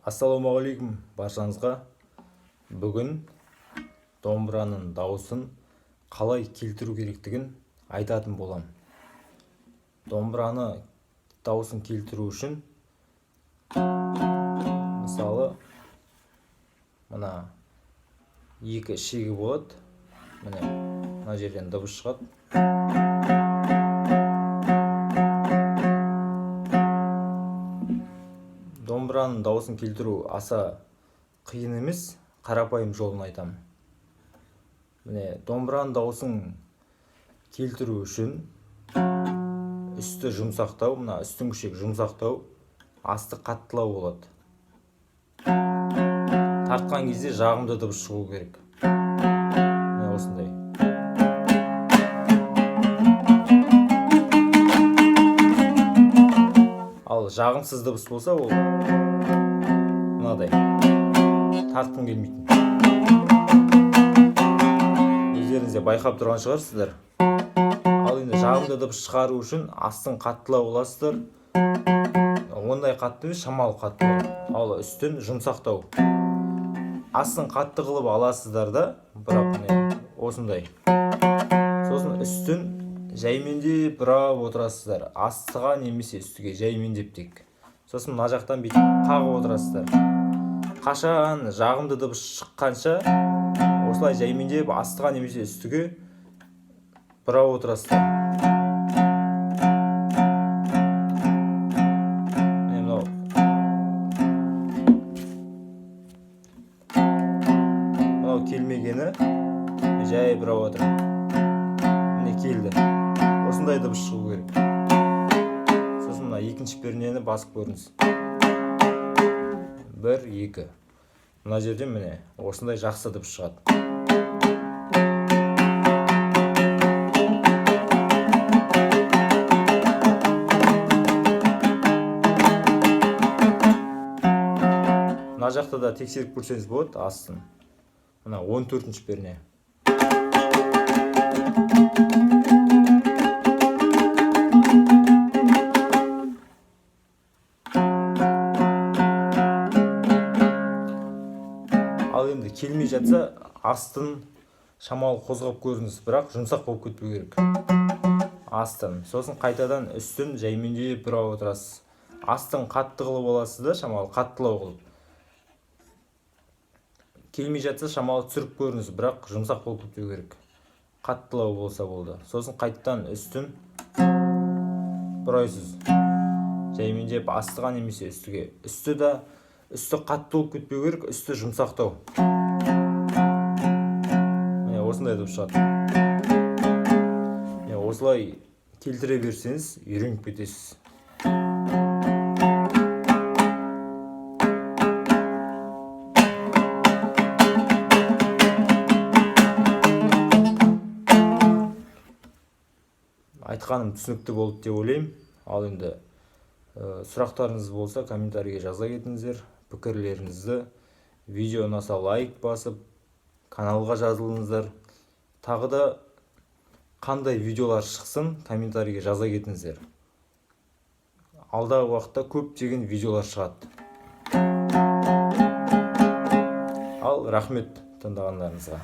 Ассалаумағалейкум баршаңызға. Бүгін домбыраның дауысын қалай келтіру керектігін айтатын болам. Домбыраны дауысын келтіру үшін мысалы мына екі ішегі болады. Міне мына жерден дыбыс шығады. Домбыраның дауысын келтіру аса қиын емес, қарапайым жолын айтамын. Міне домбыраның дауысын келтіру үшін үсті жұмсақтау, мына үстің күшек жұмсақтау, асты қаттылау болады. Тартқан кезде жағымды дыбыс шығу керек. Міне осындай. Ал жағымсыз дыбыс болса, ол мынадай. Тартқым келмейтін. Өздеріңізде байқап тұрған шығарсыздар. Ал енді жағымды дыбыс шығару үшін астын қаттылау боласыздар. Ондай қатты емес, шамалы қатты. Ал үстін жұмсақтау. Астын қатты қылып аласыздар да, бірақ міне осындай. Сосын үстін жаймендеп бұрап отырасыздар. Астыға немесе үстіге жаймендеп тек. Сосын мына жақтан бүйтіп қағып отырасыздар. Қашан жағымды дыбыс шыққанша осылай жаймендеп астыға немесе үстіге бұрап отырасыздар. Мынау келмегені жай бұрап отыр. Міне келді. Осындай дыбыс шығу керек. Сосын мына екінші пернені басып көріңіз. 1, 2. Мына жерден міне осындай жақсы дыбыс шығады. Мына жақта да тексеріп көрсеңіз болады астын. Мына 14-ші перне. Ал енді келмей жатса, астын шамалы қозғап көріңіз, бірақ жұмсақ болып кетпеу керек. Астын. Сосын қайтадан үстін жаймендеп бұрап отырасыз. Астын қатты қылып аласыз да, шамалы қаттылау қылып. Келмей жатса, шамалы түсіріп көріңіз, бірақ жұмсақ болып кетпеу керек. Қаттылау болса болды. Сосын қайтадан үстін бұрайсыз. Жаймендеп астыға немесе үстіге. Үсті қатты болып кетпеу керек, үсті жұмсақтау. Міне осындай дыбыс шығады. Міне осылай келтіре берсеңіз, үйреніп кетесіз. Айтқаным түсінікті болды деп ойлаймын. Ал енді сұрақтарыңыз болса, комментарийге жаза кетіңіздер. Пікірлеріңізді, видео ұнаса лайк басып, каналға жазылыңыздар. Тағы да қандай видеолар шықсын, комментарийге жаза кетіңіздер. Алдағы уақытта көптеген видеолар шығады. Ал рахмет тыңдағандарыңызға.